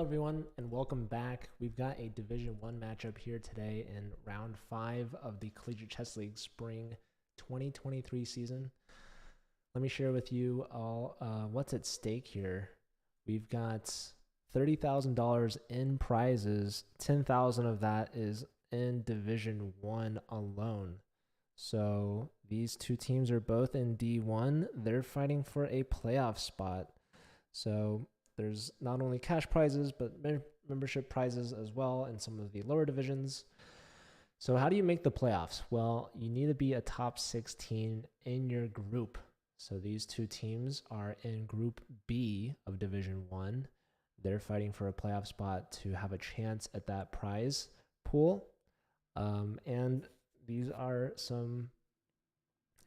everyone, and welcome back. We've got a Division 1 matchup here today in round 5 of the Collegiate Chess League Spring 2023 season. Let me share with you all what's at stake here. We've got $30,000 in prizes. 10,000 of that is in Division 1 alone. So these two teams are both in D1. They're fighting for a playoff spot. So there's not only cash prizes, but membership prizes as well in some of the lower divisions. So how do you make the playoffs? Well, you need to be a top 16 in your group. So these two teams are in Group B of Division 1. They're fighting for a playoff spot to have a chance at that prize pool. And these are some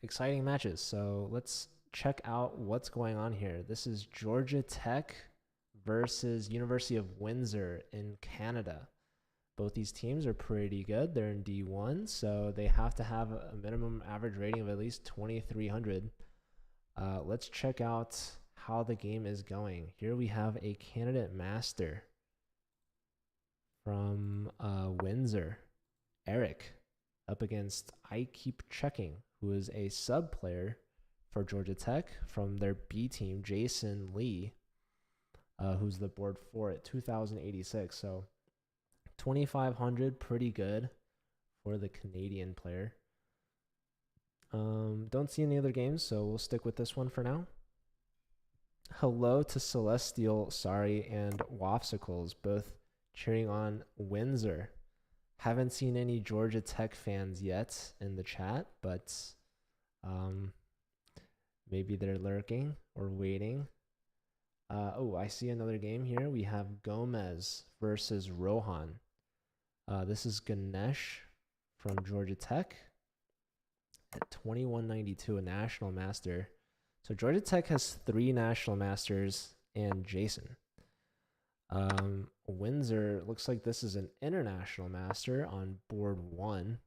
exciting matches. So let's check out what's going on here. This is Georgia Tech versus University of Windsor in Canada. Both these teams are pretty good. They're in D1, so they have to have a minimum average rating of at least 2,300. Let's check out how the game is going. Here we have a candidate master from Windsor, Eric, up against I Keep Checking, who is a sub player for Georgia Tech from their B team, Jason Lee, who's the board 4 at 2,086. So 2,500, pretty good for the Canadian player. Don't see any other games, so we'll stick with this one for now. Hello to Celestial, Sorry, and Wafsicles, both cheering on Windsor. Haven't seen any Georgia Tech fans yet in the chat, but maybe they're lurking or waiting. I see another game here. We have Gomez versus Rohan. This is Ganesh from Georgia Tech at 2192, a national master. So Georgia Tech has 3 national masters and Jason. Windsor looks like this is an international master on board 1.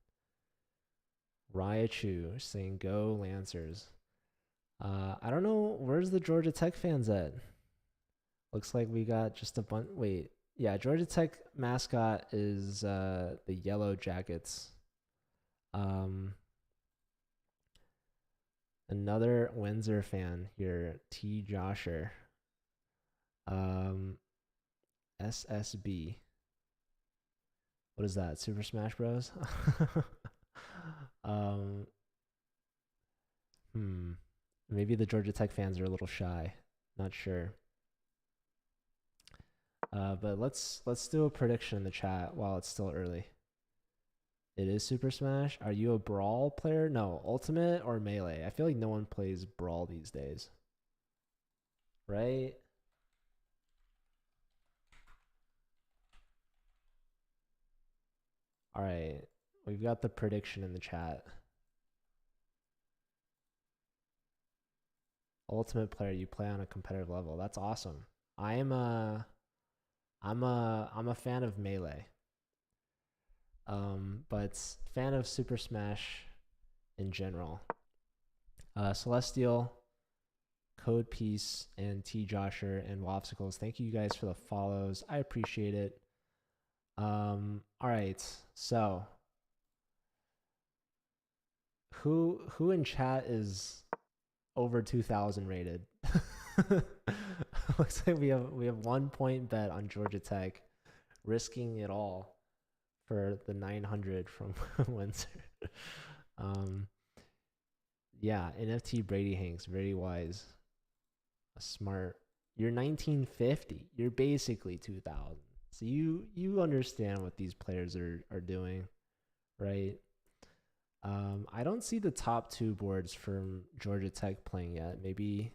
Raichu saying go Lancers. I don't know, where's the Georgia Tech fans at? Looks like we got just a bunch. Wait, yeah, Georgia Tech mascot is the Yellow Jackets. Another Windsor fan here, T. Josher. SSB. What is that? Super Smash Bros? Maybe the Georgia Tech fans are a little shy. Not sure. But let's do a prediction in the chat while it's still early. It is Super Smash. Are you a Brawl player? No, Ultimate or Melee? I feel like no one plays Brawl these days. Right? All right. We've got the prediction in the chat. Ultimate player, you play on a competitive level. That's awesome. I'm a fan of Melee. But fan of Super Smash in general. Celestial, Code Piece, and T. Josher and Wafsicles, thank you guys for the follows. I appreciate it. All right, so who in chat is over 2,000 rated? Looks like we have 1 point bet on Georgia Tech, risking it all for the 900 from Windsor. Yeah, NFT Brady Hanks, very wise, smart. You're 1950. You're basically 2,000. So you understand what these players are doing, right? I don't see the top 2 boards from Georgia Tech playing yet. Maybe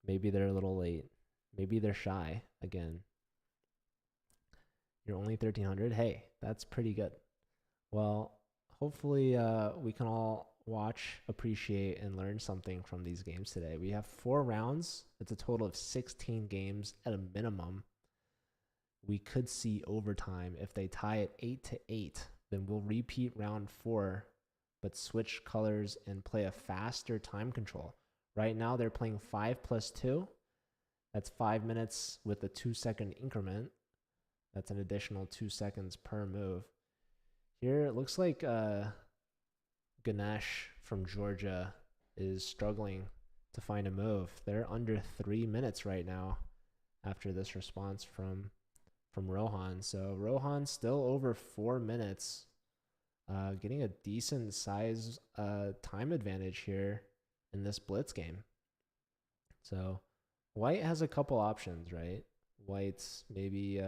they're a little late. Maybe they're shy again. You're only 1,300. Hey, that's pretty good. Well, hopefully we can all watch, appreciate, and learn something from these games today. We have 4 rounds. It's a total of 16 games at a minimum. We could see overtime. If they tie it 8-8, then we'll repeat round 4, but switch colors and play a faster time control. Right now, they're playing 5+2. That's 5 minutes with a 2-second increment. That's an additional 2 seconds per move. Here, it looks like Ganesh from Georgia is struggling to find a move. They're under 3 minutes right now after this response from Rohan. So Rohan still over 4 minutes, getting a decent size time advantage here in this blitz game. So White has a couple options, right? White's maybe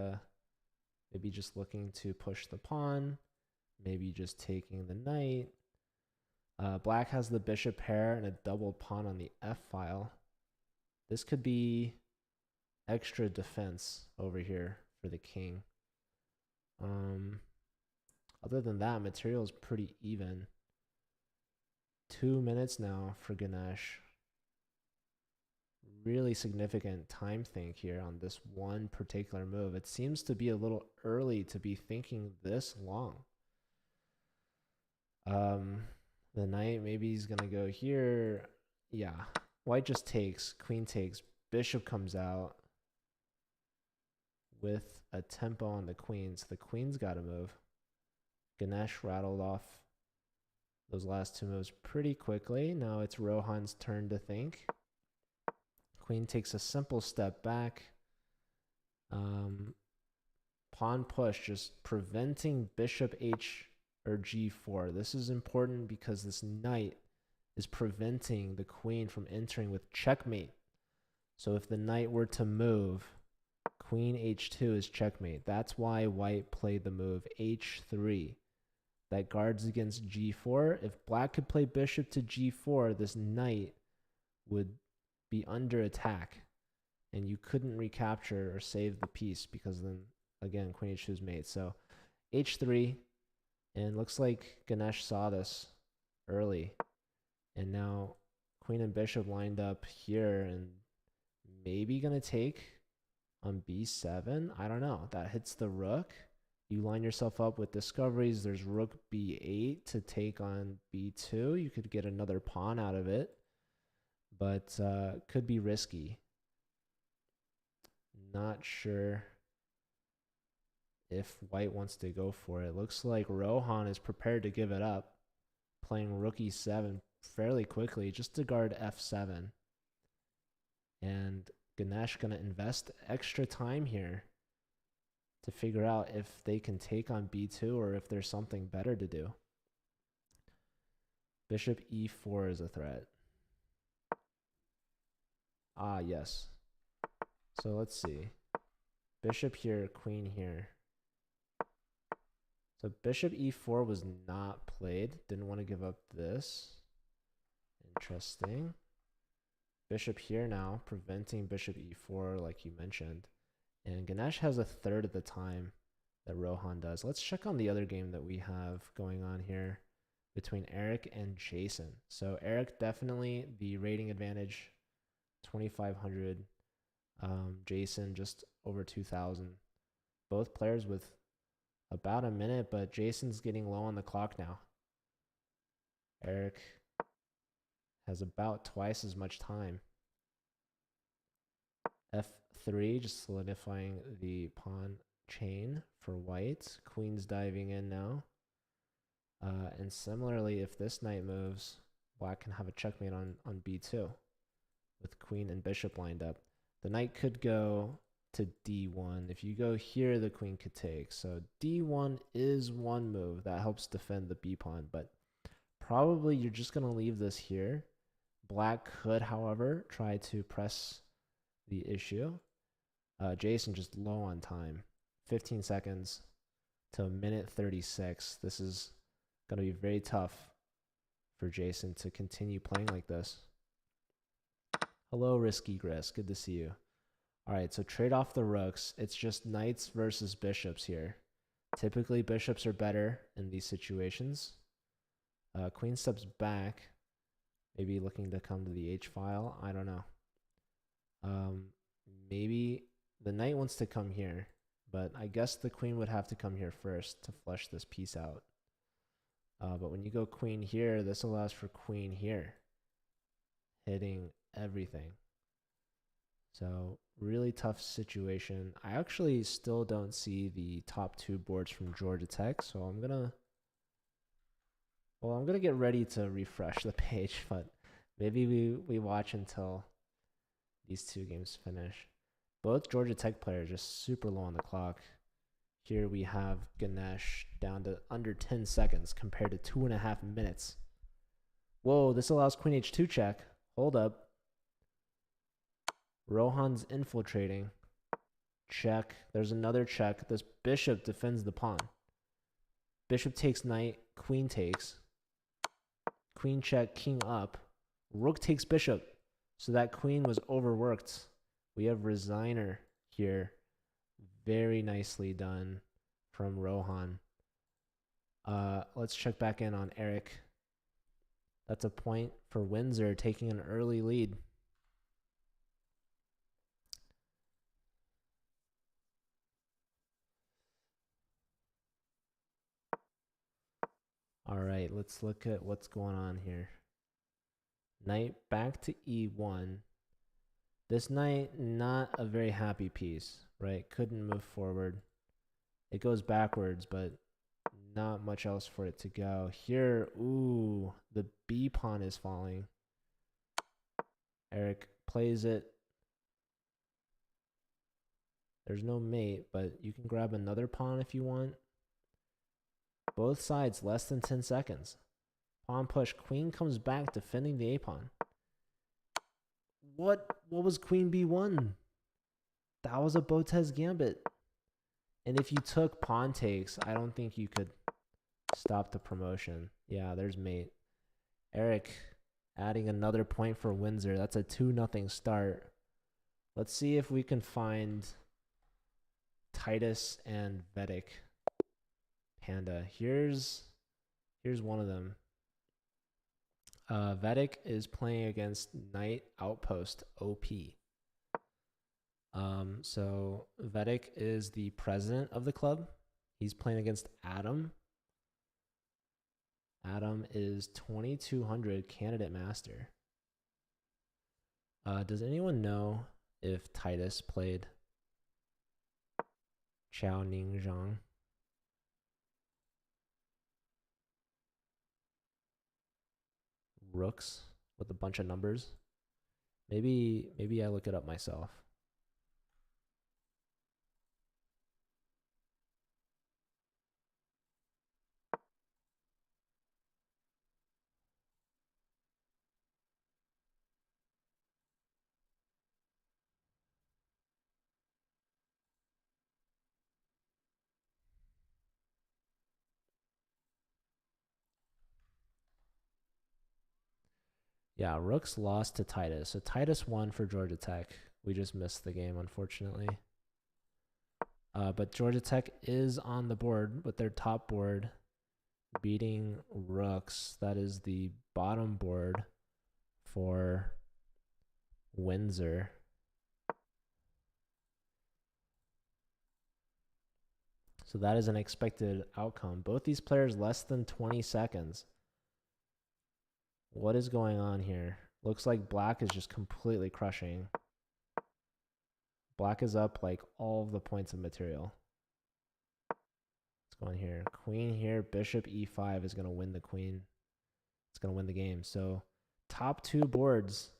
just looking to push the pawn, maybe just taking the knight. Black has the bishop pair and a double pawn on the f file. This could be extra defense over here for the king. Other than that, material is pretty even. 2 minutes now for Ganesh. Really significant time think here on this one particular move. It seems to be a little early to be thinking this long. The knight, maybe he's gonna go here. Yeah, White just takes, queen takes, bishop comes out with a tempo on the queen, so the queen's gotta move. Ganesh rattled off those last 2 moves pretty quickly. Now it's Rohan's turn to think. Queen takes a simple step back. Pawn push, just preventing bishop h or g4. This is important because this knight is preventing the queen from entering with checkmate. So if the knight were to move, queen h2 is checkmate. That's why White played the move h3. That guards against g4. If Black could play bishop to g4, this knight would be under attack and you couldn't recapture or save the piece because then again queen h2 is mate. So h3, and looks like Ganesh saw this early, and now queen and bishop lined up here and maybe gonna take on b7. I don't know. That hits the rook. You line yourself up with discoveries. There's rook b8 to take on b2. You could get another pawn out of it, but could be risky. Not sure if White wants to go for it. Looks like Rohan is prepared to give it up, playing rook e7 fairly quickly just to guard f7. And Ganesh gonna invest extra time here to figure out if they can take on b2 or if there's something better to do. Bishop e4 is a threat. Ah, yes. So let's see. Bishop here, queen here. So bishop e4 was not played. Didn't want to give up this. Interesting. Bishop here now, preventing bishop e4 like you mentioned. And Ganesh has a third of the time that Rohan does. Let's check on the other game that we have going on here between Eric and Jason. So Eric definitely the rating advantage, 2,500. Jason just over 2,000. Both players with about a minute, but Jason's getting low on the clock now. Eric has about twice as much time. F3, just solidifying the pawn chain for White. Queen's diving in now. And similarly, if this knight moves, Black can have a checkmate on b2 with queen and bishop lined up. The knight could go to d1. If you go here, the queen could take. So d1 is one move that helps defend the b pawn, but probably you're just going to leave this here. Black could, however, try to press the issue. Jason just low on time. 15 seconds to a minute 36. This is going to be very tough for Jason to continue playing like this. Hello, Risky Gris. Good to see you. All right, so trade off the rooks. It's just knights versus bishops here. Typically, bishops are better in these situations. Queen steps back, maybe looking to come to the h-file. I don't know. Maybe the knight wants to come here, but I guess the queen would have to come here first to flush this piece out. But when you go queen here, this allows for queen here, hitting everything. So really tough situation. I actually still don't see the top 2 boards from Georgia Tech, so I'm gonna get ready to refresh the page, but maybe we watch until these 2 games finish. Both Georgia Tech players just super low on the clock. Here we have Ganesh down to under 10 seconds compared to 2.5 minutes. Whoa, this allows Queen H2 check. Hold up. Rohan's infiltrating. Check. There's another check. This bishop defends the pawn. Bishop takes knight. Queen takes. Queen check, king up. Rook takes bishop. So that queen was overworked. We have resigner here. Very nicely done from Rohan. Let's check back in on Eric. That's a point for Windsor, taking an early lead. All right, let's look at what's going on here. Knight back to E1. This knight, not a very happy piece, right? Couldn't move forward. It goes backwards, but not much else for it to go. Here, ooh, the B pawn is falling. Eric plays it. There's no mate, but you can grab another pawn if you want. Both sides less than 10 seconds. Pawn push. Queen comes back defending the A pawn. What was Queen B1? That was a Botez gambit. And if you took pawn takes, I don't think you could stop the promotion. Yeah, there's mate. Eric adding another point for Windsor. That's a 2-0 start. Let's see if we can find Titus and Vedic Panda. Here's one of them. Vedic is playing against Knight Outpost OP. So Vedic is the president of the club. He's playing against Adam. Adam is 2200 candidate master. Does anyone know if Titus played Chao Ning Zhang? Rooks with a bunch of numbers. Maybe I look it up myself. Yeah, Rooks lost to Titus. So Titus won for Georgia Tech. We just missed the game, unfortunately. But Georgia Tech is on the board with their top board beating Rooks. That is the bottom board for Windsor. So that is an expected outcome. Both these players less than 20 seconds. What is going on here? Looks like Black is just completely crushing. Black is up like all of the points of material. Let's go in here. Queen here. Bishop E5 is going to win the queen. It's going to win the game. So top 2 boards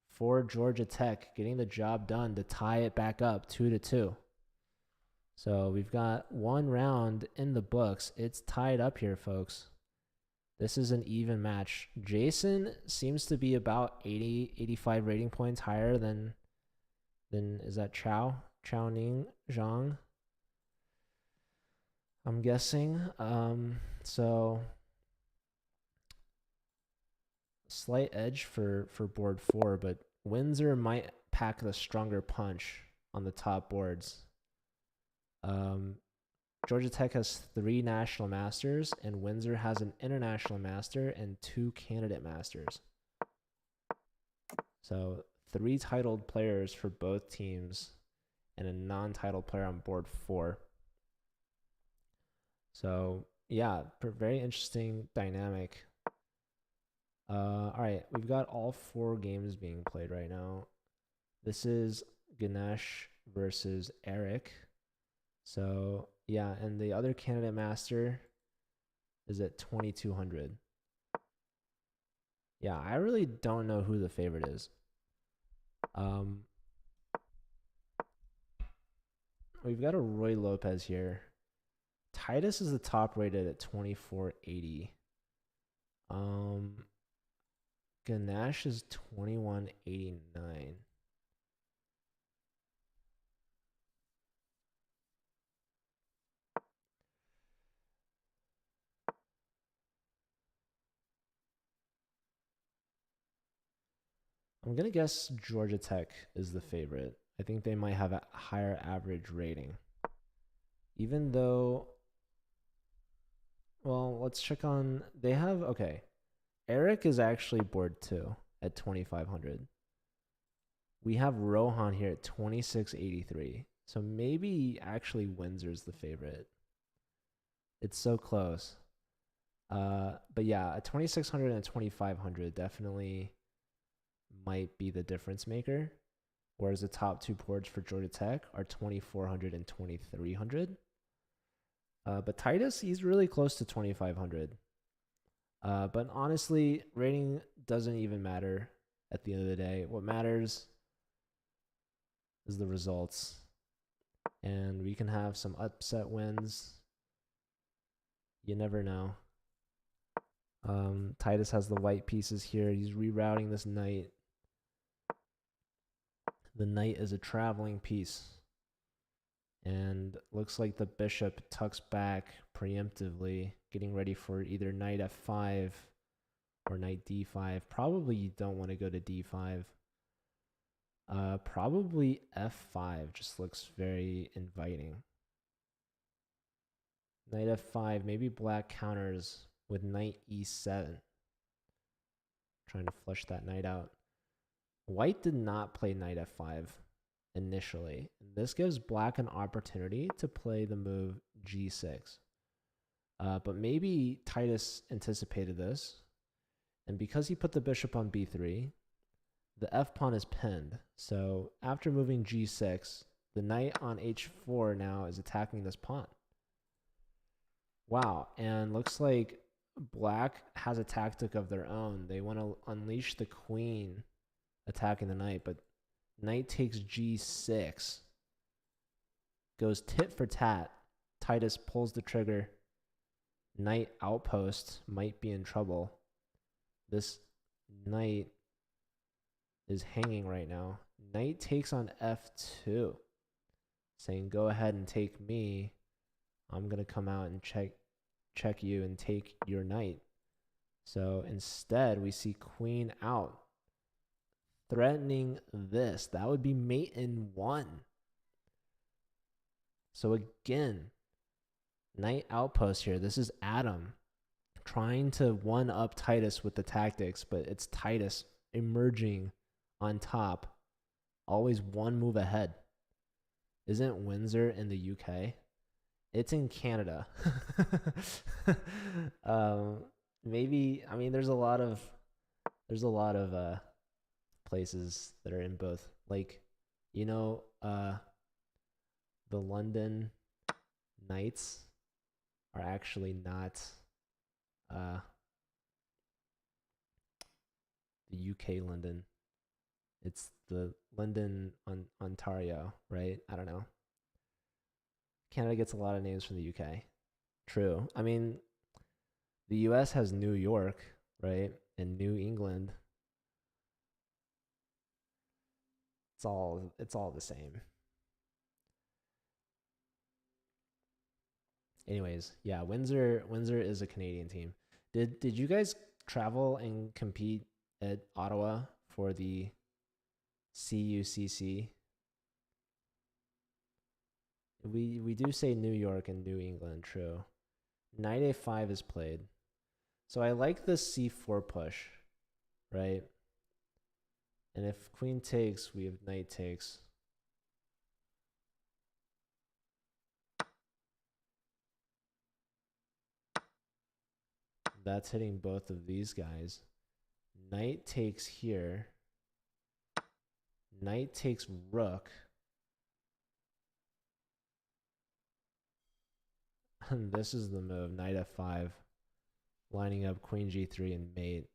for Georgia Tech, getting the job done to tie it back up 2-2. So we've got 1 round in the books. It's tied up here, folks. This is an even match. Jason seems to be about 80, 85 rating points higher than is that Chao Ning Zhang? I'm guessing. So slight edge for board 4, but Windsor might pack the stronger punch on the top boards. Georgia Tech has 3 national masters, and Windsor has an international master and 2 candidate masters. So 3 titled players for both teams and a non-titled player on board 4. So yeah, very interesting dynamic. All right, we've got all 4 games being played right now. This is Ganesh versus Eric. So yeah, and the other candidate master is at 2200. Yeah, I really don't know who the favorite is. We've got a Roy Lopez here. Titus is the top rated at 2480. Ganesh is 2189. I'm going to guess Georgia Tech is the favorite. I think they might have a higher average rating. Even though, well, let's check on, they have, okay. Eric is actually board 2 at 2500. We have Rohan here at 2683. So maybe actually Windsor's the favorite. It's so close. But yeah, a 2600 and a 2500 definitely might be the difference maker. Whereas the top two boards for Georgia Tech are 2400 and 2300. But Titus, he's really close to 2500. But honestly, rating doesn't even matter at the end of the day. What matters is the results. And we can have some upset wins. You never know. Titus has the white pieces here. He's rerouting this knight. The knight is a traveling piece. And looks like the bishop tucks back preemptively, getting ready for either knight f5 or knight d5. Probably you don't want to go to d5. Probably f5 just looks very inviting. Knight f5, maybe black counters with knight e7. Trying to flush that knight out. White did not play knight f5 initially. This gives black an opportunity to play the move g6. But maybe Titus anticipated this. And because he put the bishop on b3, the f pawn is pinned. So after moving g6, the knight on h4 now is attacking this pawn. Wow, and looks like black has a tactic of their own. They want to unleash the queen attacking the knight, but knight takes g6. Goes tit for tat. Titus pulls the trigger. Knight outpost might be in trouble. This knight is hanging right now. Knight takes on f2, saying go ahead and take me. I'm going to come out and check you and take your knight. So instead, we see queen out, threatening this. That would be mate in 1. So again, knight outpost here. This is Adam trying to one-up Titus with the tactics, but it's Titus emerging on top, always one move ahead. Isn't Windsor in the UK? It's in Canada. Maybe, I mean, there's a lot of places that are in both. Like, you know, the London Knights are actually not the UK London. It's the London, Ontario, right? I don't know. Canada gets a lot of names from the UK. True. I mean, the US has New York, right? And New England. It's all the same. Anyways, yeah, Windsor is a Canadian team. Did you guys travel and compete at Ottawa for the CUCC? We do say New York and New England, true. Knight a5 is played. So I like the c4 push, right? And if queen takes, we have knight takes. That's hitting both of these guys. Knight takes here. Knight takes rook. And this is the move. Knight f5. Lining up queen g3 and mate.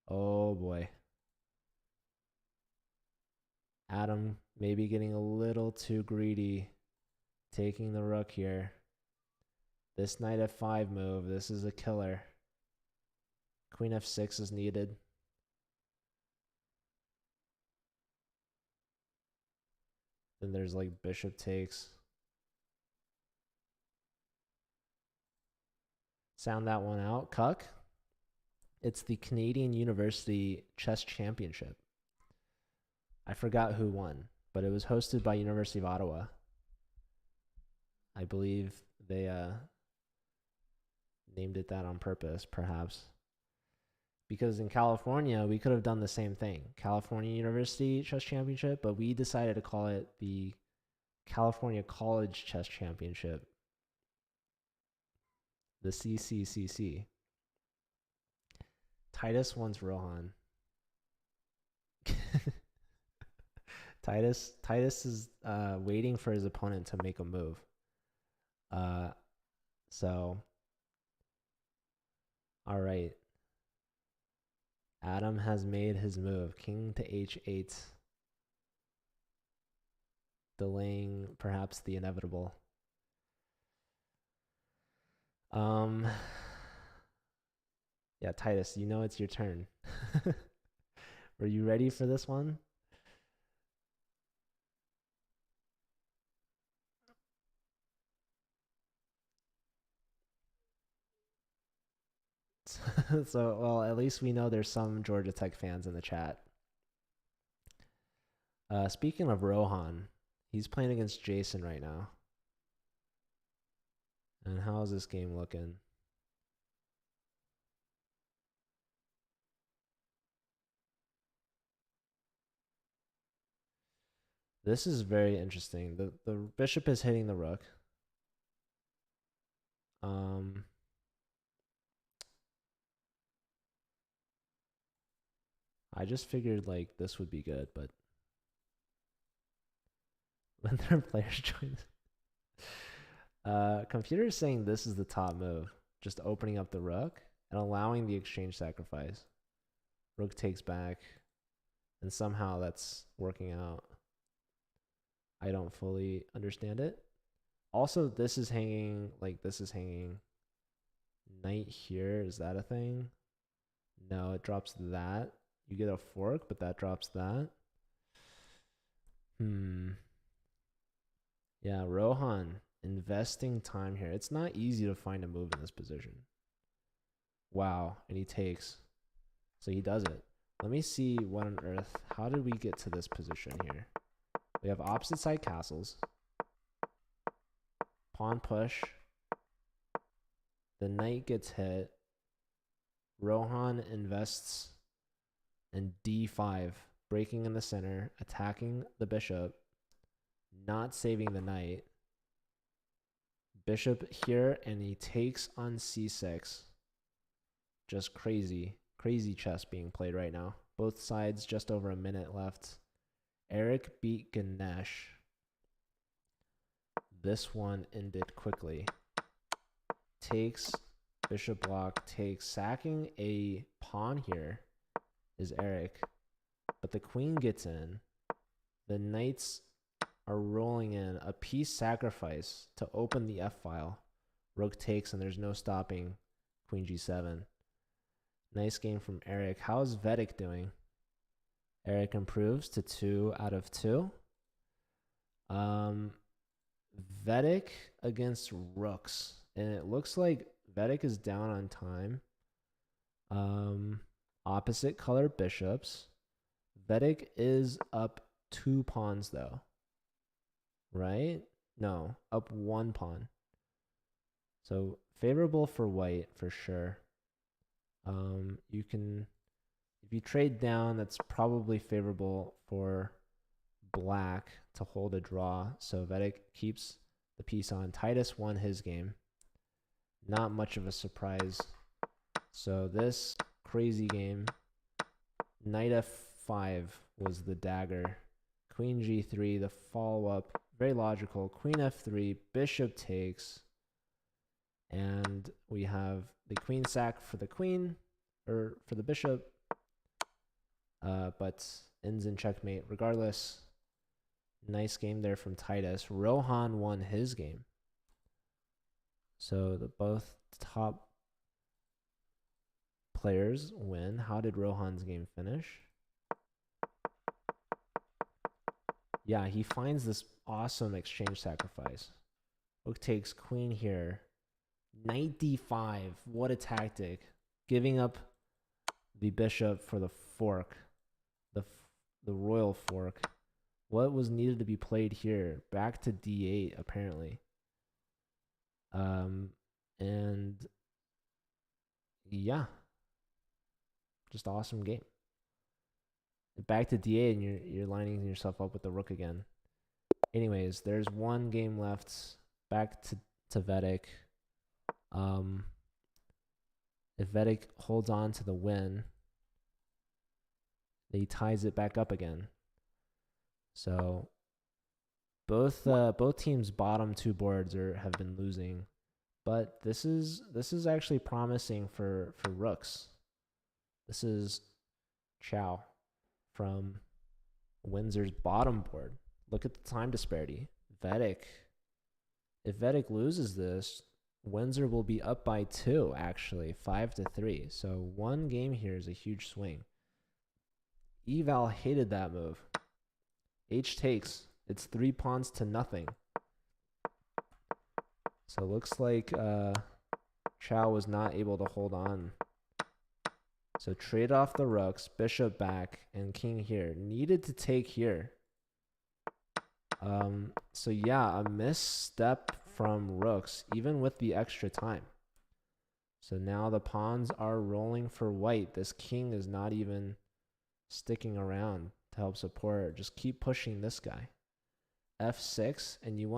Oh boy. Adam maybe getting a little too greedy. Taking the rook here. This knight f5 move. This is a killer. Queen f6 is needed. Then there's like bishop takes. Sound that one out, Cuck. It's the Canadian University Chess Championship. I forgot who won, but it was hosted by University of Ottawa. I believe they named it that on purpose, perhaps. Because in California, we could have done the same thing. California University Chess Championship, but we decided to call it the California College Chess Championship. The CCCC. Titus wants Rohan. Titus is waiting for his opponent to make a move. So, all right. Adam has made his move. King to h8. Delaying perhaps the inevitable. Yeah, Titus, you know it's your turn. Were you ready for this one? So, well, at least we know there's some Georgia Tech fans in the chat. Speaking of Rohan, he's playing against Jason right now. And how is this game looking? This is very interesting. The bishop is hitting the rook. I just figured like this would be good, but when their players join, computer is saying this is the top move, just opening up the rook and allowing the exchange sacrifice. Rook takes back, and somehow that's working out. I don't fully understand it. Also, this is hanging, like this is hanging. Knight here, is that a thing? No, it drops that. You get a fork, but that drops that. Yeah, Rohan investing time here. It's not easy to find a move in this position. Wow, and he takes. So he does it. Let me see what on earth. How did we get to this position here? We have opposite side castles. Pawn push. The knight gets hit. Rohan invests in d5, breaking in the center, attacking the bishop, not saving the knight. Bishop here, and he takes on c6. Just crazy chess being played right now. Both sides just over a minute left. Eric beat Ganesh. This one ended quickly. Takes, bishop block, takes. Sacking a pawn here is Eric. But the queen gets in. The knights are rolling in. A piece sacrifice to open the f-file. Rook takes, and there's no stopping queen g7. Nice game from Eric. How's Vedic doing? Eric improves to 2 out of 2. Vedic against rooks. And it looks like Vedic is down on time. Opposite color bishops. Vedic is up 2 pawns though. Right? No, up 1 pawn. So favorable for white for sure. You can, if you trade down, that's probably favorable for black to hold a draw. So Vedic keeps the piece on. Titus won his game. Not much of a surprise. So this crazy game, knight f5 was the dagger. Queen g3, the follow-up, very logical. Queen f3, bishop takes, and we have the queen sack for the queen, or for the bishop, but ends in checkmate regardless. Nice game there from Titus. Rohan won his game. So both top players win. How did Rohan's game finish? Yeah, he finds this awesome exchange sacrifice. Rook takes queen here. Knight d5. What a tactic. Giving up the bishop for the fork. The royal fork. What was needed to be played here? Back to d8, apparently. And yeah, just awesome game. Back to d8, and you're lining yourself up with the rook again. Anyways, there's one game left. Back to Vedic. If Vedic holds on to the win, he ties it back up again. So both teams' bottom two boards have been losing, but this is actually promising for rooks. This is Chow from Windsor's bottom board. Look at the time disparity. Vedic. If Vedic loses this, Windsor will be up by 2, actually, 5-3. So one game here is a huge swing. Eval hated that move. H takes. It's 3 pawns to nothing. So it looks like Chow was not able to hold on. So trade off the rooks, bishop back, and king here. Needed to take here. So yeah, a misstep from rooks, even with the extra time. So now the pawns are rolling for white. This king is not even sticking around to help support. Just keep pushing this guy. F6, and you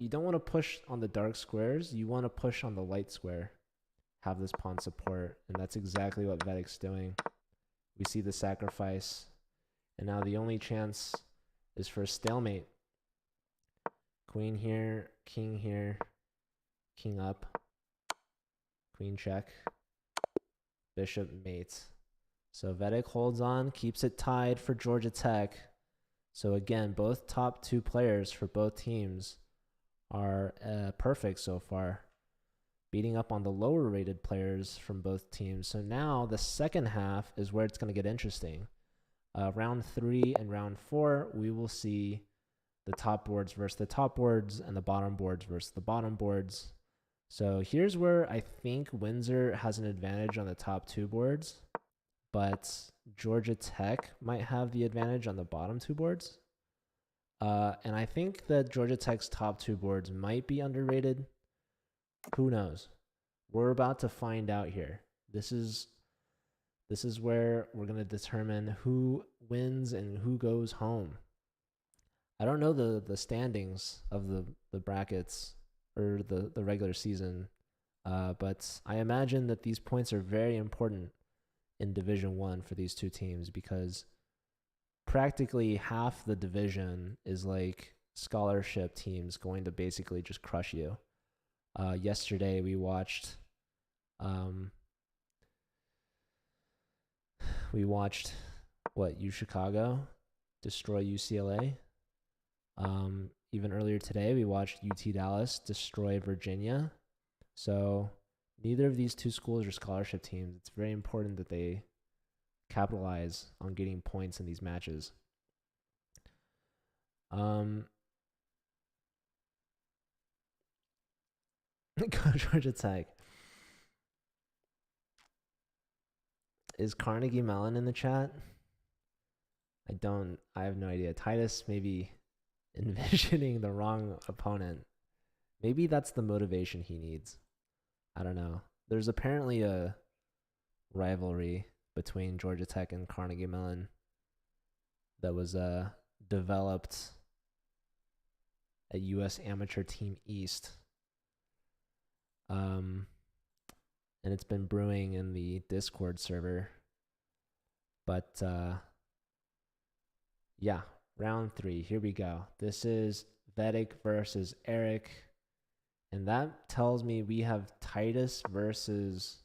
don't want to push on the dark squares. You want to push on the light square. Have this pawn support, and that's exactly what Vedic's doing. We see the sacrifice, and now the only chance is for a stalemate. Queen here, king up, queen check, bishop mates. So Vedic holds on, keeps it tied for Georgia Tech. So again, both top 2 players for both teams are perfect so far, beating up on the lower rated players from both teams. So now the second half is where it's going to get interesting. Round 3 and round 4, we will see the top boards versus the top boards and the bottom boards versus the bottom boards. So here's where I think Windsor has an advantage on the top 2 boards, but Georgia Tech might have the advantage on the bottom 2 boards. And I think that Georgia Tech's top 2 boards might be underrated. Who knows? We're about to find out here. This is where we're going to determine who wins and who goes home. I don't know the standings of the brackets or the regular season, but I imagine that these points are very important in Division 1 for these two teams, because practically half the division is like scholarship teams going to basically just crush you. Yesterday we watched UChicago destroy UCLA. Even earlier today, we watched UT Dallas destroy Virginia. So neither of these two schools are scholarship teams. It's very important that they capitalize on getting points in these matches. Georgia Tech. Is Carnegie Mellon in the chat? I have no idea. Titus maybe envisioning the wrong opponent. Maybe that's the motivation he needs. I don't know. There's apparently a rivalry between Georgia Tech and Carnegie Mellon that was developed at U.S. Amateur Team East. And it's been brewing in the Discord server. But yeah, round 3. Here we go. This is Vedic versus Eric. And that tells me we have Titus versus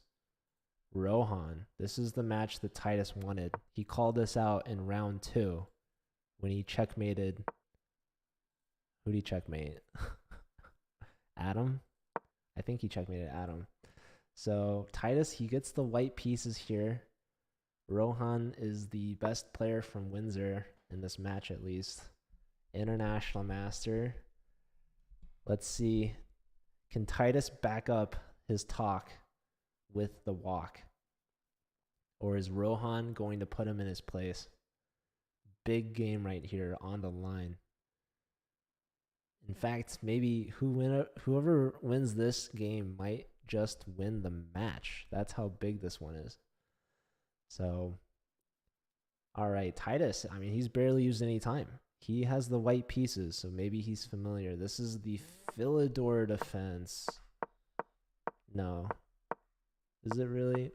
Rohan. This is the match that Titus wanted. He called this out in round 2 when he checkmated. Who did he checkmate? Adam? I think he checkmated Adam. So Titus, he gets the white pieces here. Rohan is the best player from Windsor in this match, at least. International master. Let's see. Can Titus back up his talk with the walk? Or is Rohan going to put him in his place? Big game right here on the line. In fact, maybe whoever wins this game might just win the match. That's how big this one is. So, all right, Titus, I mean, he's barely used any time. He has the white pieces, so maybe he's familiar. This is the Philidor defense. No. Is it really?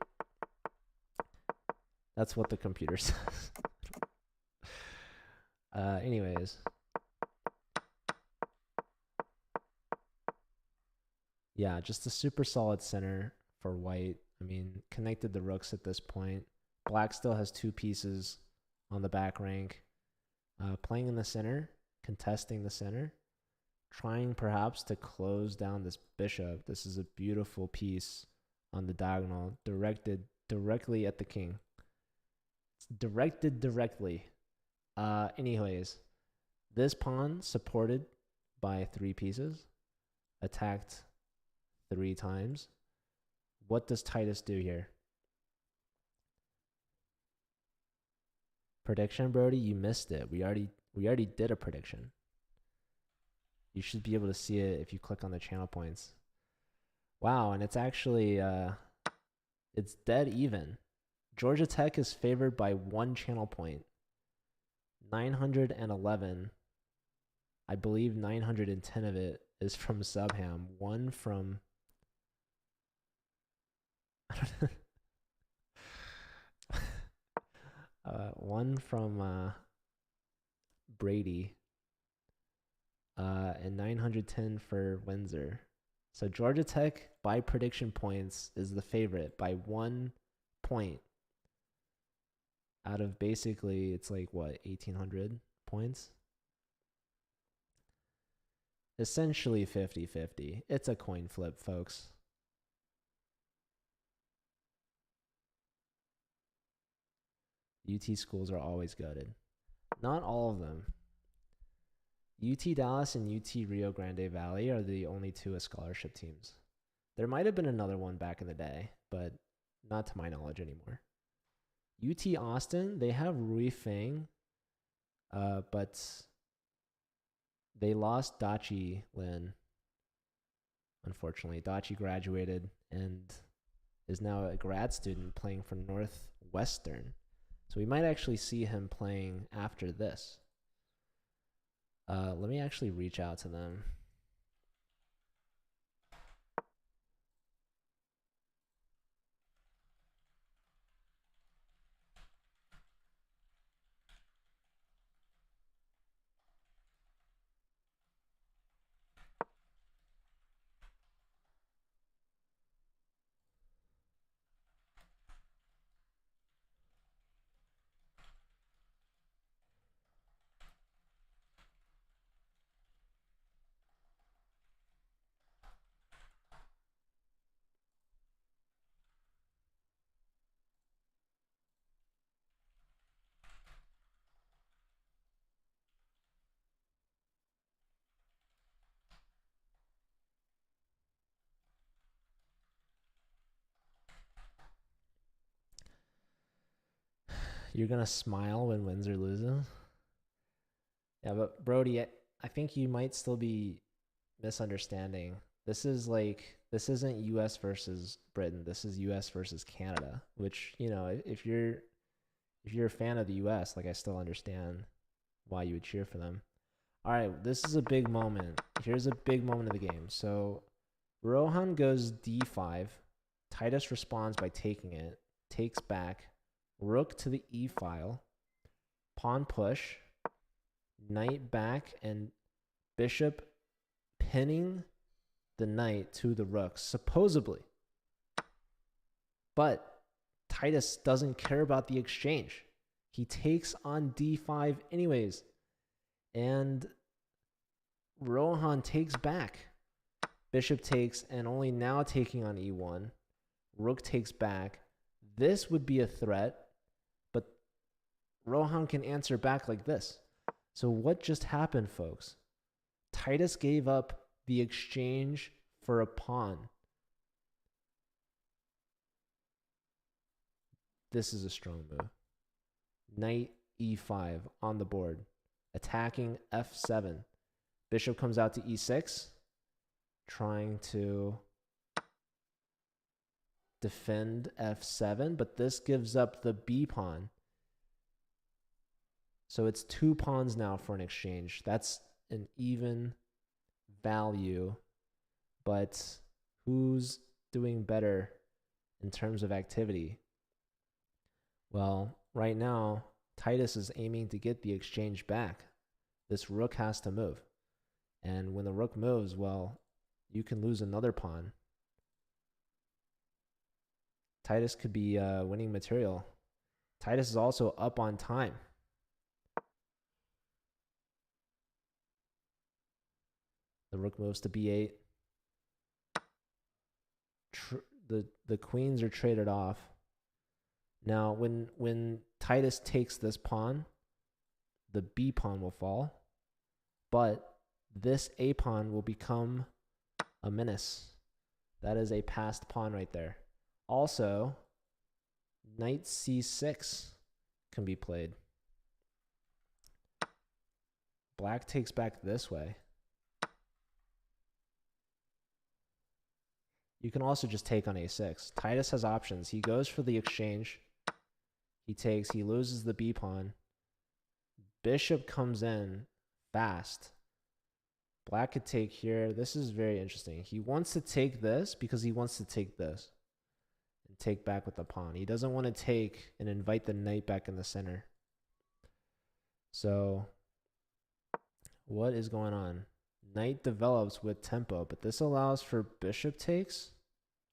That's what the computer says. Anyways. Yeah, just a super solid center for white. I mean, connected the rooks at this point. Black still has 2 pieces on the back rank. Playing in the center, contesting the center, trying perhaps to close down this bishop. This is a beautiful piece on the diagonal, directed directly at the king. It's directed directly. Anyways, this pawn supported by 3 pieces, attacked 3 times. What does Titus do here? Prediction, Brody, you missed it. We already did a prediction. You should be able to see it if you click on the channel points. Wow, and it's actually it's dead even. Georgia Tech is favored by 1 channel point. 911. I believe 910 of it is from Subham. 1 from one from Brady, and 910 for Windsor. So Georgia Tech, by prediction points, is the favorite by 1 point out of basically, it's like, what, 1,800 points? Essentially 50-50. It's a coin flip, folks. UT schools are always gutted. Not all of them. UT Dallas and UT Rio Grande Valley are the only 2 with scholarship teams. There might have been another one back in the day, but not to my knowledge anymore. UT Austin, they have Rui Feng, but they lost Dachi Lin. Unfortunately, Dachi graduated and is now a grad student playing for Northwestern. So we might actually see him playing after this. Let me actually reach out to them. You're going to smile when Windsor loses? Yeah, but Brody, I think you might still be misunderstanding. This isn't US versus Britain. This is US versus Canada, which, you know, if you're a fan of the US, like, I still understand why you would cheer for them. All right, this is a big moment. Here's a big moment of the game. So Rohan goes d5. Titus responds by taking it, takes back, rook to the e file, pawn push, knight back, and bishop pinning the knight to the rook, supposedly. But Titus doesn't care about the exchange. He takes on d5 anyways. And Rohan takes back. Bishop takes, and only now taking on e1. Rook takes back. This would be a threat, but Rohan can answer back like this. So what just happened, folks? Titus gave up the exchange for a pawn. This is a strong move. Knight e5 on the board. Attacking f7. Bishop comes out to e6. Trying to defend f7, but this gives up the b pawn. So it's 2 pawns now for an exchange. That's an even value, but who's doing better in terms of activity? Well, right now, Titus is aiming to get the exchange back. This rook has to move. And when the rook moves, well, you can lose another pawn. Titus could be winning material. Titus is also up on time. The rook moves to b8. The queens are traded off. Now, when Titus takes this pawn, the b pawn will fall, but this a pawn will become a menace. That is a passed pawn right there. Also, knight c6 can be played. Black takes back this way. You can also just take on a6. Titus has options. He goes for the exchange. He takes. He loses the b pawn. Bishop comes in fast. Black could take here. This is very interesting. He wants to take this because he wants to take this and take back with the pawn. He doesn't want to take and invite the knight back in the center. So what is going on? Knight develops with tempo, but this allows for bishop takes.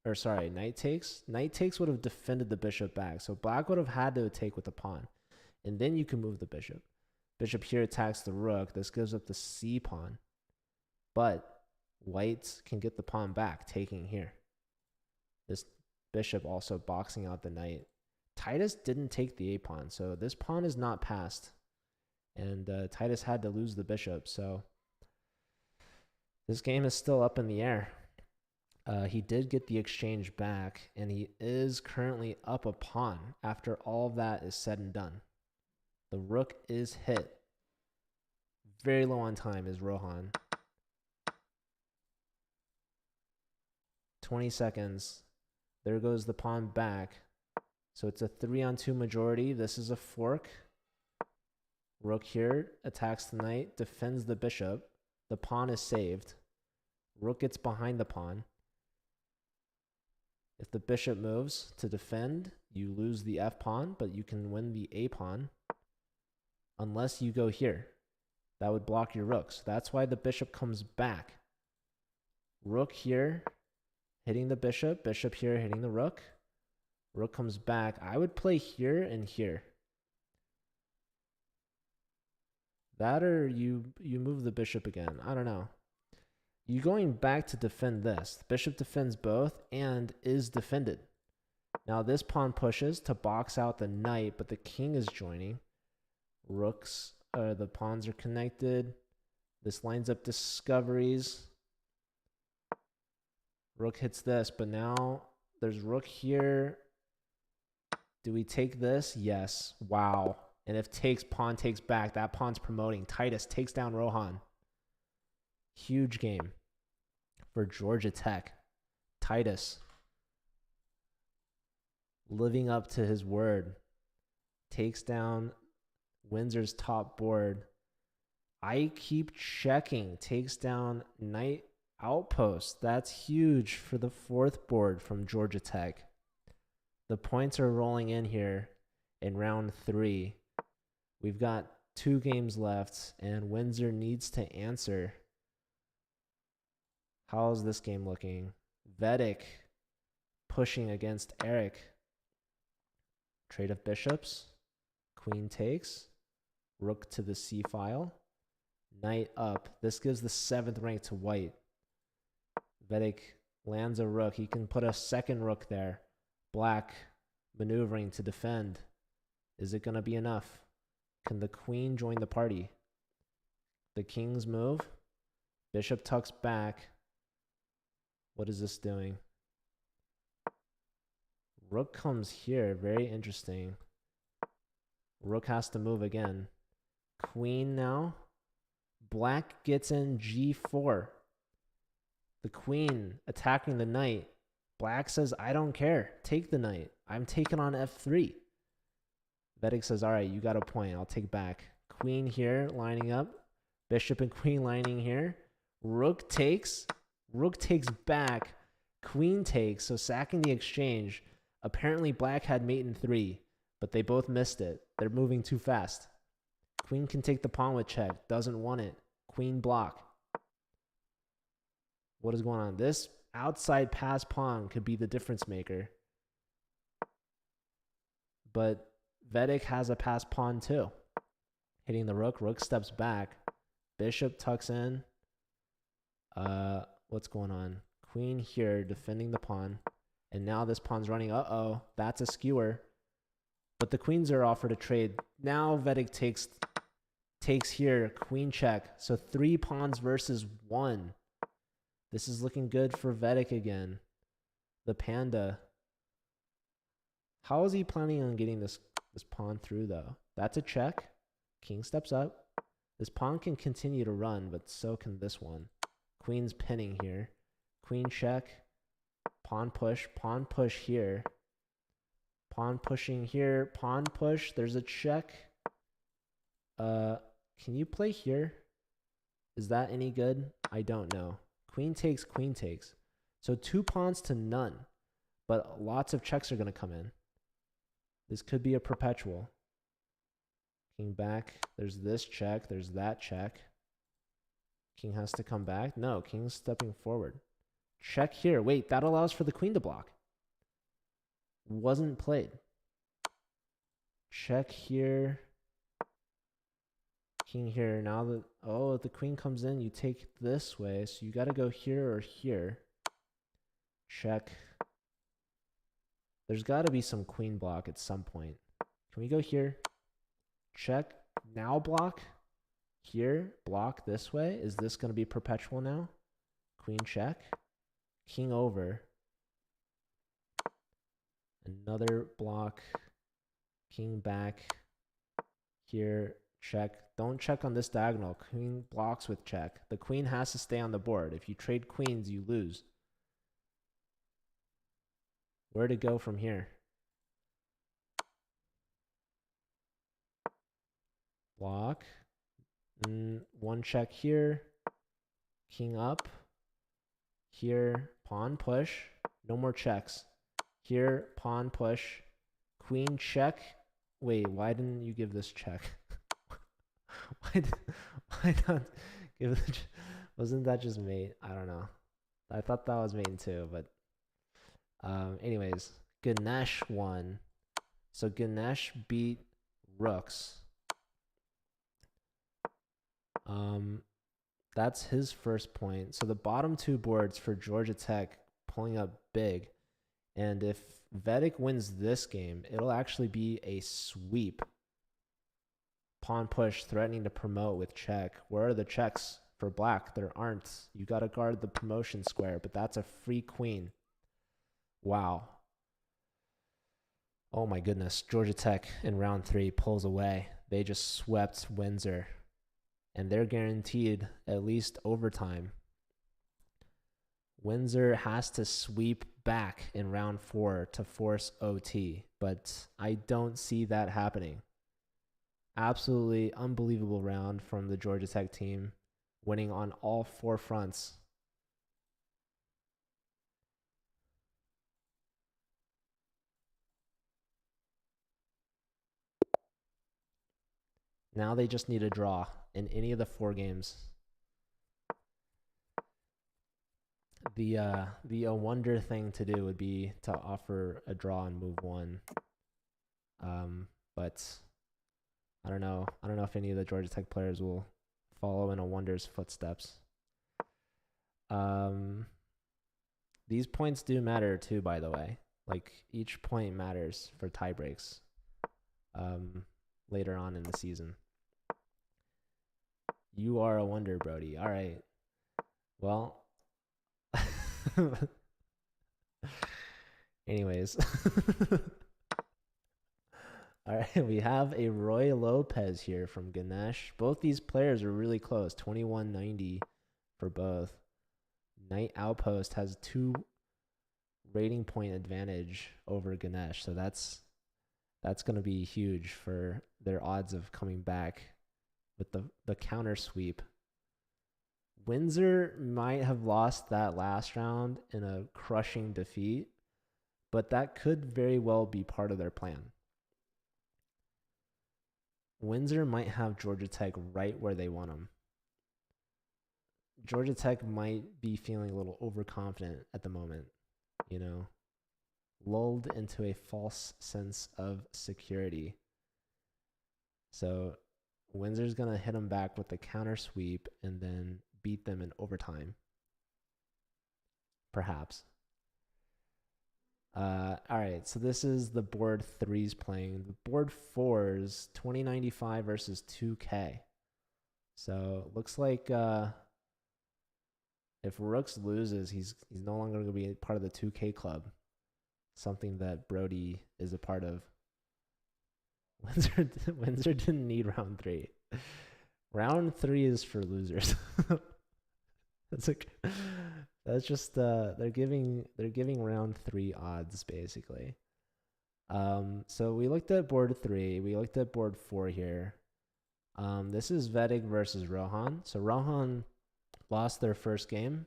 Or sorry, knight takes. Knight takes would have defended the bishop back. So black would have had to take with the pawn. And then you can move the bishop. Bishop here attacks the rook. This gives up the c pawn. But white can get the pawn back, taking here. This bishop also boxing out the knight. Titus didn't take the a pawn, so this pawn is not passed. And Titus had to lose the bishop, so this game is still up in the air. He did get the exchange back, and he is currently up a pawn after all of that is said and done. The rook is hit. Very low on time is Rohan. 20 seconds. There goes the pawn back. So it's a 3-on-2 majority. This is a fork. Rook here attacks the knight, defends the bishop. The pawn is saved. Rook gets behind the pawn. If the bishop moves to defend, you lose the f pawn, but you can win the a pawn unless you go here. That would block your rooks. That's why the bishop comes back. Rook here, hitting the bishop. Bishop here, hitting the rook. Rook comes back. I would play here and here. That or you move the bishop again. I don't know. You going back to defend this. The bishop defends both and is defended. Now this pawn pushes to box out the knight, but the king is joining. The pawns are connected. This lines up discoveries. Rook hits this, but now there's rook here. Do we take this? Yes. Wow. And if takes, pawn takes back. That pawn's promoting. Titus takes down Rohan. Huge game for Georgia Tech. Titus living up to his word. Takes down Windsor's top board. I keep checking. Takes down Knight Outpost. That's huge for the 4th board from Georgia Tech. The points are rolling in here. in round 3. We've got 2 games left, and Windsor needs to answer. How's this game looking? Vedic pushing against Eric. Trade of bishops. Queen takes. Rook to the c file. Knight up. This gives the 7th rank to white. Vedic lands a rook. He can put a second rook there. Black maneuvering to defend. Is it going to be enough? Can the queen join the party? The king's move. Bishop tucks back. What is this doing? Rook comes here. Very interesting. Rook has to move again. Queen now. Black gets in g4. The queen attacking the knight. Black says, I don't care. Take the knight. I'm taking on f3. Vedic says, all right, you got a point. I'll take back. Queen here lining up. Bishop and queen lining here. Rook takes. Rook takes back. Queen takes. So sacking the exchange. Apparently black had mate in 3, but they both missed it. They're moving too fast. Queen can take the pawn with check. Doesn't want it. Queen block. What is going on? This outside pass pawn could be the difference maker. But Vedic has a pass pawn too. Hitting the rook. Rook steps back. Bishop tucks in. What's going on? Queen here defending the pawn. And now this pawn's running. Uh-oh. That's a skewer. But the queens are offered a trade. Now Vedic takes here. Queen check. So 3 pawns versus 1. This is looking good for Vedic again. The panda. How is he planning on getting this pawn through, though? That's a check. King steps up. This pawn can continue to run, but so can this one. Queen's pinning here. Queen check. Pawn push here. Pawn pushing here. Pawn push. There's a check. Can you play here? Is that any good? I don't know. Queen takes, queen takes. So 2 pawns to none. But lots of checks are going to come in. This could be a perpetual. King back. There's this check. There's that check. King has to come back. No, king's stepping forward. Check here. Wait, that allows for the queen to block. Wasn't played. Check here. King here. Now the queen comes in, you take this way. So you got to go here or here. Check. There's got to be some queen block at some point. Can we go here? Check. Now block. Here. Block this way. Is this going to be perpetual now? Queen check. King over. Another block. King back. Here. Check. Don't check on this diagonal. Queen blocks with check. The queen has to stay on the board. If you trade queens, you lose. Where to go from here? Block. One check here. King up. Here. Pawn push. No more checks. Here. Pawn push. Queen check. Wait, why didn't you give this check? Why not give the... Wasn't that just mate? I don't know. I thought that was mate too, but... anyways, Ganesh won. So Ganesh beat Rooks. That's his first point. So the bottom 2 boards for Georgia Tech pulling up big. And if Vedic wins this game, it'll actually be a sweep. Pawn push, threatening to promote with check. Where are the checks for black? There aren't. You got to guard the promotion square, but that's a free queen. Wow. Oh my goodness. Georgia Tech in round 3 pulls away. They just swept Windsor. And they're guaranteed at least overtime. Windsor has to sweep back in round 4 to force OT, but I don't see that happening. Absolutely unbelievable round from the Georgia Tech team, winning on all 4 fronts. Now they just need a draw in any of the 4 games. The wonder thing to do would be to offer a draw and move 1. But I don't know. I don't know if any of the Georgia Tech players will follow in a wonder's footsteps. These points do matter too, by the way. Like, each point matters for tie breaks later on in the season. You are a wonder, Brody. All right. Well, anyways. All right, we have a Roy Lopez here from Ganesh. Both these players are really close, 2190 for both. Knight Outpost has 2 rating point advantage over Ganesh, so that's going to be huge for their odds of coming back with the counter sweep. Windsor might have lost that last round in a crushing defeat, but that could very well be part of their plan. Windsor might have Georgia Tech right where they want them. Georgia Tech might be feeling a little overconfident at the moment, you know, lulled into a false sense of security. So Windsor's going to hit them back with the counter sweep and then beat them in overtime. Perhaps. All right, so this is the board 3's playing. The board 4's 2095 versus 2K. So looks like if Rooks loses, he's no longer going to be part of the 2K club. Something that Brody is a part of. Windsor didn't need round 3. Round 3 is for losers. That's just they're giving round 3 odds basically. So we looked at board 3. We looked at board 4 here. This is Vedic versus Rohan. So Rohan lost their first game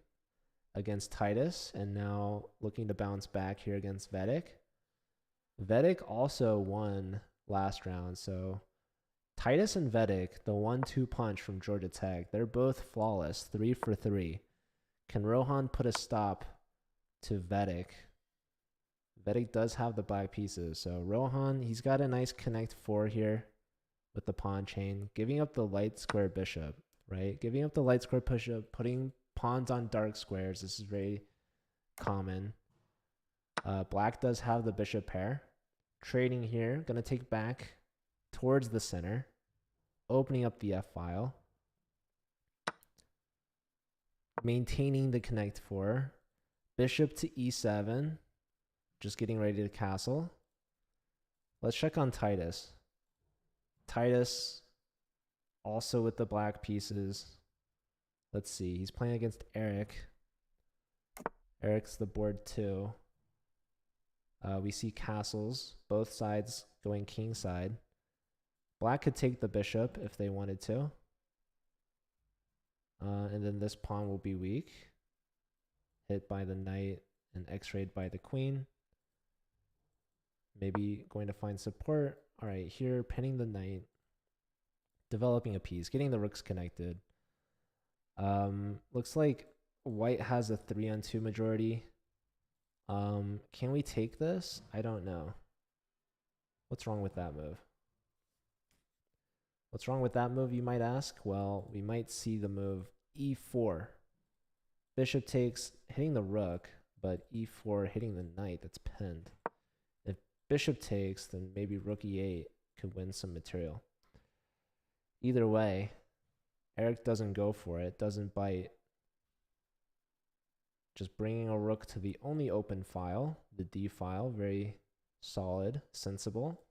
against Titus and now looking to bounce back here against Vedic. Vedic also won last round. So Titus and Vedic, the 1-2 punch from Georgia Tech, they're both flawless, 3 for 3. Can Rohan put a stop to Vedic? Vedic does have the black pieces. So Rohan, he's got a nice connect 4 here with the pawn chain, giving up the light square bishop, right? Giving up the light square bishop, putting pawns on dark squares. This is very common. Black does have the bishop pair. Trading here, going to take back towards the center, opening up the f-file. Maintaining the connect 4. Bishop to e7. Just getting ready to castle. Let's check on Titus. Titus also with the black pieces. Let's see. He's playing against Eric. Eric's the board 2. We see castles. Both sides going kingside. Black could take the bishop if they wanted to. And then this pawn will be weak. Hit by the knight and x-rayed by the queen. Maybe going to find support. All right, here, pinning the knight. Developing a piece. Getting the rooks connected. Looks like white has a 3-on-2 majority. Can we take this? I don't know. What's wrong with that move? What's wrong with that move, you might ask? Well, we might see the move e4. Bishop takes, hitting the rook, but e4 hitting the knight that's pinned. If bishop takes, then maybe rook e8 could win some material. Either way, Eric doesn't go for it, doesn't bite. Just bringing a rook to the only open file, the d file, very solid, sensible.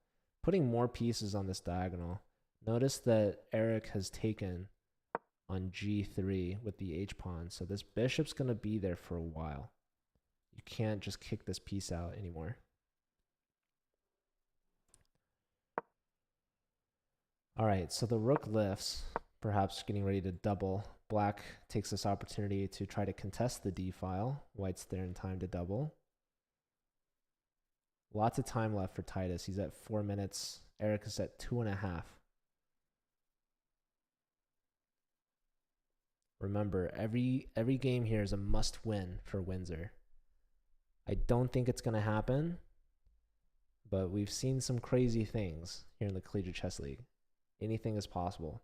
Putting more pieces on this diagonal. Notice that Eric has taken on g3 with the h-pawn. So this bishop's going to be there for a while. You can't just kick this piece out anymore. All right, so the rook lifts, perhaps getting ready to double. Black takes this opportunity to try to contest the d file. White's there in time to double. Lots of time left for Titus. He's at 4 minutes. Eric is at 2.5. Remember, every game here is a must-win for Windsor. I don't think it's going to happen, but we've seen some crazy things here in the Collegiate Chess League. Anything is possible.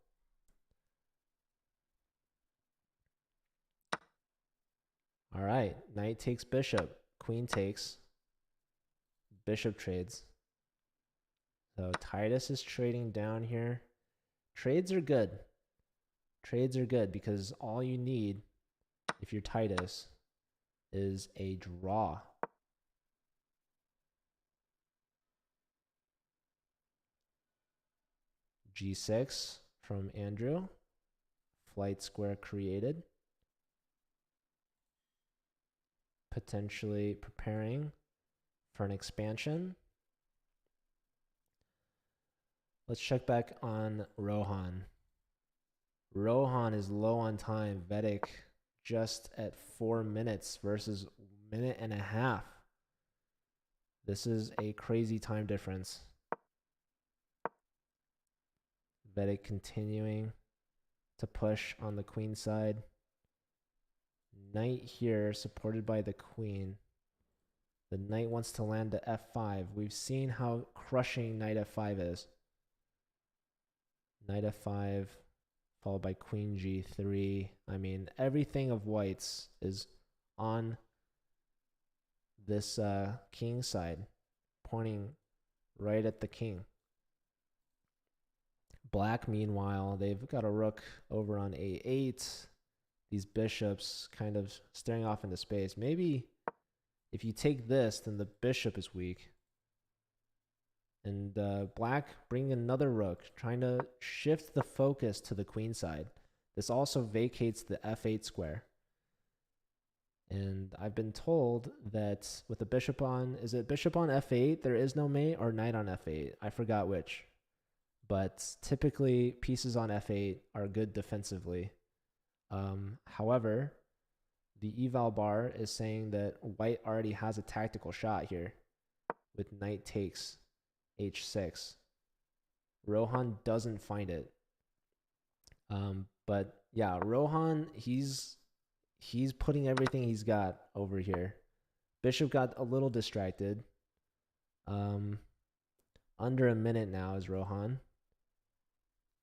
All right, knight takes bishop, queen takes, bishop trades. So Titus is trading down here. Trades are good. Trades are good because all you need, if you're Titus, is a draw. G6 from Andrew. Flight square created. Potentially preparing for an expansion. Let's check back on Rohan. Rohan is low on time. Vedic just at 4 minutes versus 1.5 minutes. This is a crazy time difference. Vedic continuing to push on the queen side. Knight here supported by the queen. The knight wants to land to f5. We've seen how crushing knight f5 is. Knight f5 followed by queen g3. I mean, everything of white's is on this king side, pointing right at the king. Black, meanwhile, they've got a rook over on a8. These bishops kind of staring off into space. Maybe if you take this, then the bishop is weak. And black bringing another rook, trying to shift the focus to the queen side. This also vacates the f8 square. And I've been told that with the bishop on, is it bishop on f8, there is no mate, or knight on f8? I forgot which. But typically, pieces on f8 are good defensively. However, the eval bar is saying that white already has a tactical shot here with knight takes h6. Rohan doesn't find it. But yeah, Rohan, he's putting everything he's got over here. Bishop got a little distracted. Under a minute now is Rohan.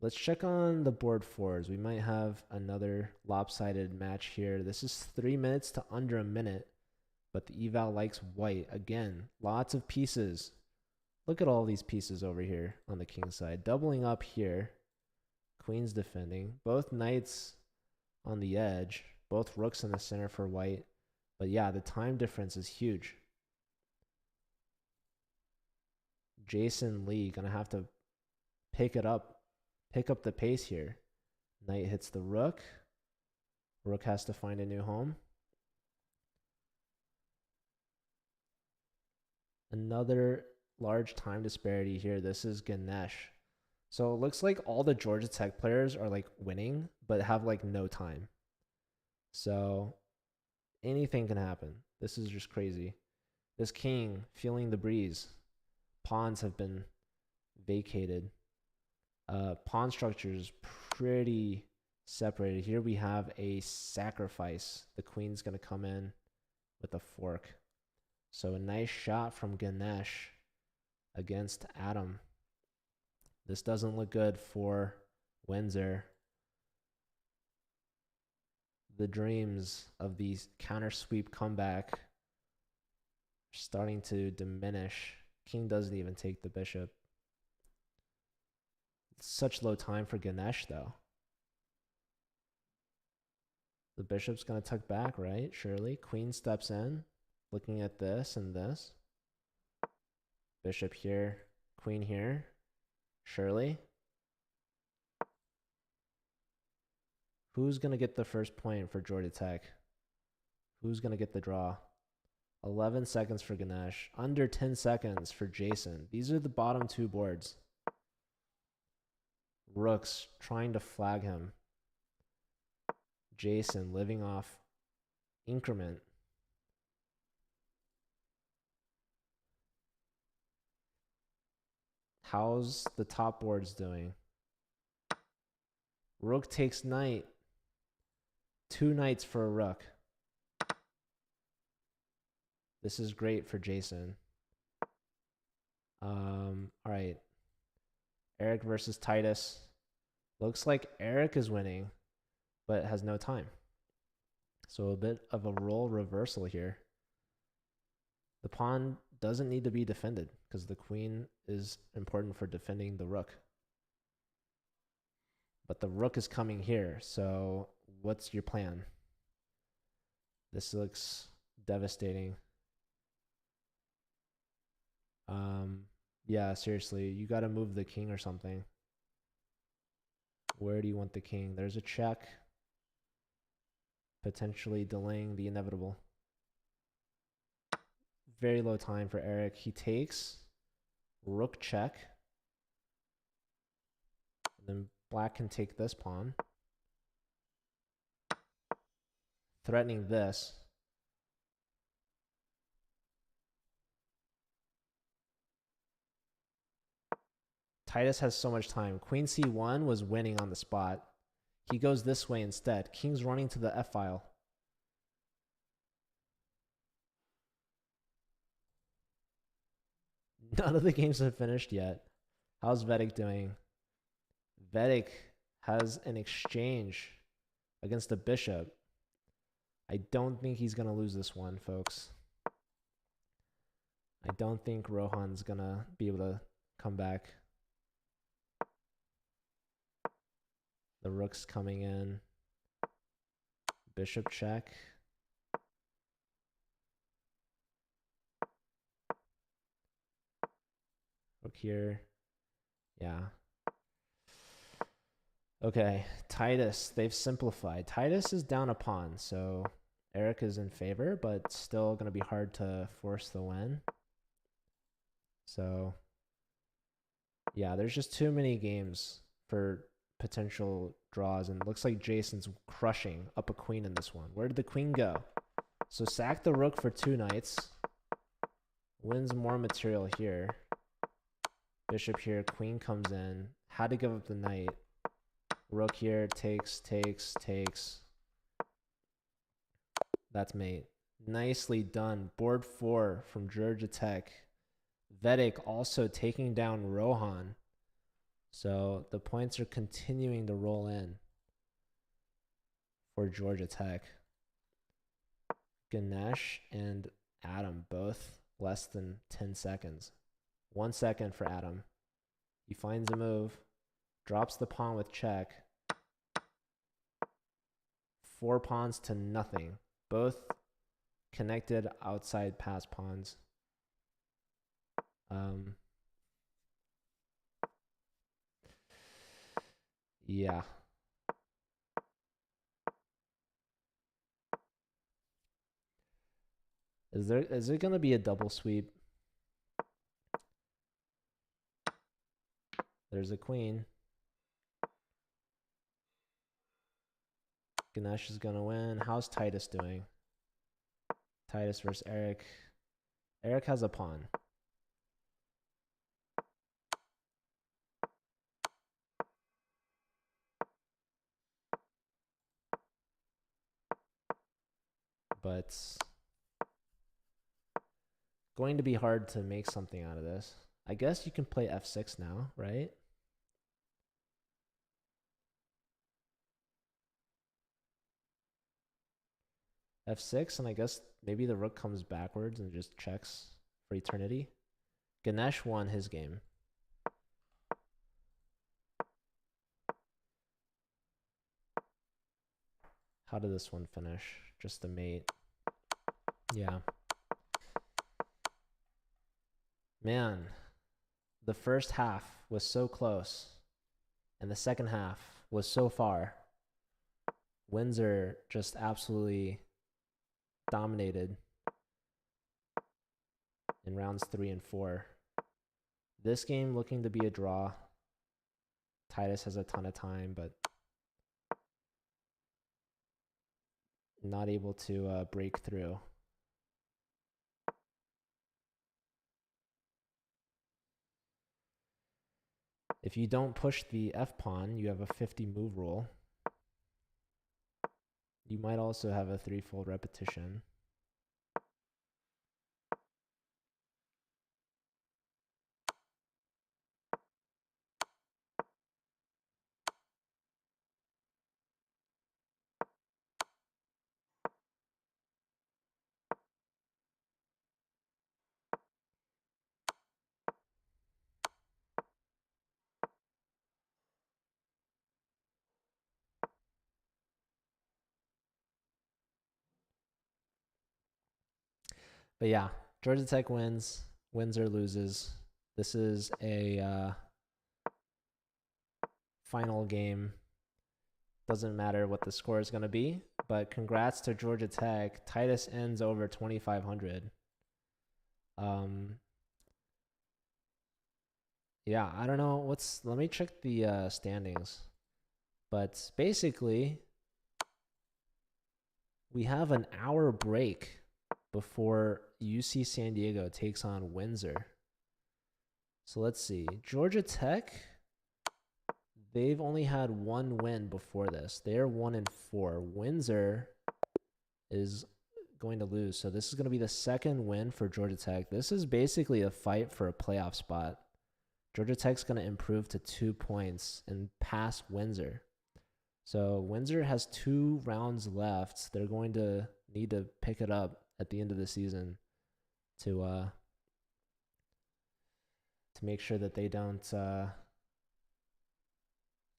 Let's check on the board fours. We might have another lopsided match here. This is 3 minutes to under a minute, but the eval likes white. Again, lots of pieces. Look at all these pieces over here on the king side. Doubling up here. Queen's defending. Both knights on the edge. Both rooks in the center for white. But yeah, the time difference is huge. Jason Lee gonna have to pick up the pace here. Knight hits the rook. Rook has to find a new home. Another large time disparity here. This is Ganesh. So it looks like all the Georgia Tech players are like winning, but have like no time. So anything can happen. This is just crazy. This king feeling the breeze. Pawns have been vacated. Pawn structure is pretty separated. Here we have a sacrifice. The queen's going to come in with a fork. So a nice shot from Ganesh against Adam. This doesn't look good for Windsor. The dreams of the counter sweep comeback are starting to diminish. King doesn't even take the bishop. Such low time for Ganesh, though. The bishop's going to tuck back, right? Surely. Queen steps in, looking at this and this. Bishop here, queen here. Surely. Who's going to get the first point for Georgia Tech? Who's going to get the draw? 11 seconds for Ganesh. Under 10 seconds for Jason. These are the bottom two boards. Rooks trying to flag him. Jason living off increment. How's the top boards doing? Rook takes knight. 2 knights for a rook. This is great for Jason. All right. Eric versus Titus. Looks like Eric is winning, but has no time. So a bit of a role reversal here. The pawn doesn't need to be defended because the queen is important for defending the rook. But the rook is coming here, so what's your plan? This looks devastating. Yeah, seriously, you got to move the king or something. Where do you want the king? There's a check, potentially delaying the inevitable. Very low time for Eric. He takes, rook check. And then black can take this pawn, threatening this. Titus has so much time. Queen c1 was winning on the spot. He goes this way instead. King's running to the f file. None of the games have finished yet. How's Vedic doing? Vedic has an exchange against the bishop. I don't think he's going to lose this one, folks. I don't think Rohan's going to be able to come back. The rook's coming in. Bishop check. Rook here. Yeah. Okay, Titus, they've simplified. Titus is down a pawn, so Eric is in favor, but still going to be hard to force the win. So, yeah, there's just too many games for potential draws, and it looks like Jason's crushing up a queen in this one. Where did the queen go? So sack the rook for 2 knights. Wins more material here. Bishop here, queen comes in. Had to give up the knight. Rook here, takes. That's mate. Nicely done. Board 4 from Georgia Tech. Vedic also taking down Rohan. So the points are continuing to roll in for Georgia Tech. Ganesh and Adam both less than 10 seconds. 1 second for Adam. He finds a move. Drops the pawn with check. 4 pawns to nothing. Both connected outside pass pawns. Yeah. Is it gonna be a double sweep? There's a queen. Ganesh is gonna win. How's Titus doing? Titus versus Eric. Eric has a pawn. But going to be hard to make something out of this. I guess you can play f6 now, right? f6, and I guess maybe the rook comes backwards and just checks for eternity. Ganesh won his game. How did this one finish? Just the mate. Yeah. Man, the first half was so close, and the second half was so far. Windsor just absolutely dominated in rounds 3 and 4. This game looking to be a draw. Titus has a ton of time, but not able to break through. If you don't push the f pawn, you have a 50 move rule. You might also have a threefold repetition. But yeah, Georgia Tech wins. Windsor loses. This is a final game. Doesn't matter what the score is going to be, but congrats to Georgia Tech. Titus ends over 2,500. Yeah, I don't know let me check the standings. But basically, we have an hour break before UC San Diego takes on Windsor. So let's see. Georgia Tech, they've only had one win before this. They're 1-4. Windsor is going to lose. So this is going to be the second win for Georgia Tech. This is basically a fight for a playoff spot. Georgia Tech's going to improve to 2 points and pass Windsor. So Windsor has 2 rounds left. They're going to need to pick it up at the end of the season to make sure that they don't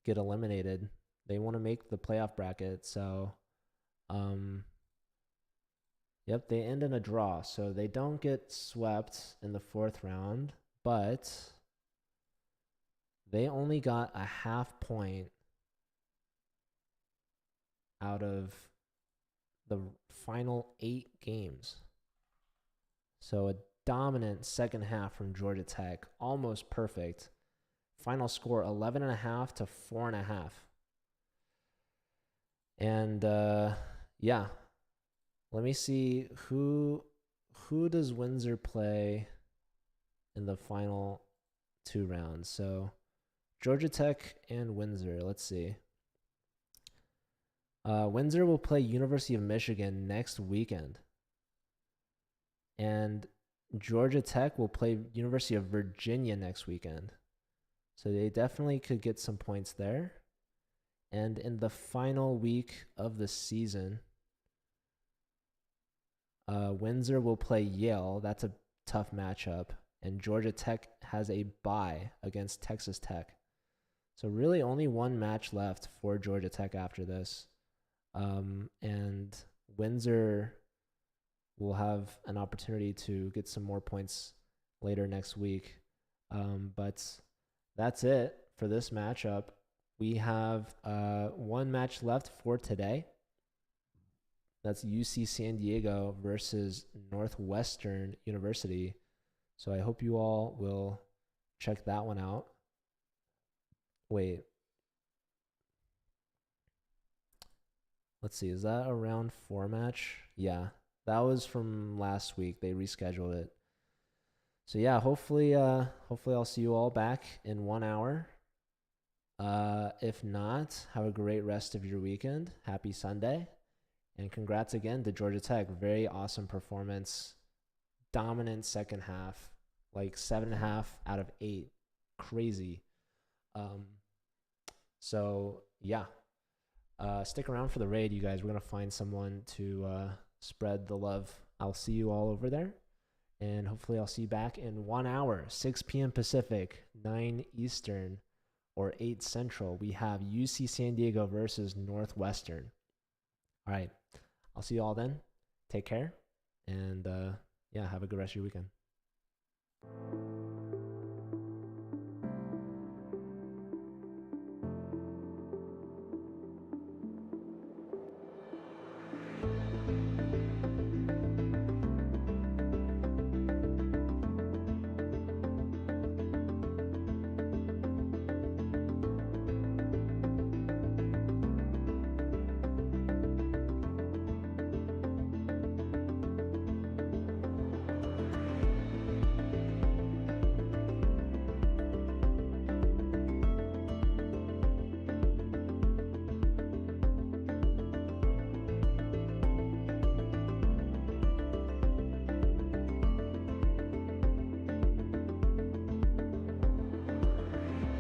get eliminated. They want to make the playoff bracket. So, yep, they end in a draw. So they don't get swept in the 4th round, but they only got a half point out of the final 8 games. So a dominant second half from Georgia Tech, almost perfect. Final score 11.5 to 4.5. And yeah, let me see who does Windsor play in the final 2 rounds. So Georgia Tech and Windsor. Let's see. Windsor will play University of Michigan next weekend. And Georgia Tech will play University of Virginia next weekend. So they definitely could get some points there. And in the final week of the season, Windsor will play Yale. That's a tough matchup. And Georgia Tech has a bye against Texas Tech. So really only one match left for Georgia Tech after this. And Windsor will have an opportunity to get some more points later next week. But that's it for this matchup. We have one match left for today. That's UC San Diego versus Northwestern University. So I hope you all will check that one out. Wait. Let's see. Is that a round 4 match? Yeah. That was from last week. They rescheduled it. So yeah, hopefully I'll see you all back in 1 hour. If not, have a great rest of your weekend. Happy Sunday. And congrats again to Georgia Tech. Very awesome performance. Dominant second half. Like 7.5 out of 8. Crazy. So yeah. Stick around for the raid, you guys. We're going to find someone to spread the love. I'll see you all over there. And hopefully I'll see you back in 1 hour, 6 p.m. Pacific, 9 Eastern, or 8 Central. We have UC San Diego versus Northwestern. All right. I'll see you all then. Take care. And yeah, have a good rest of your weekend.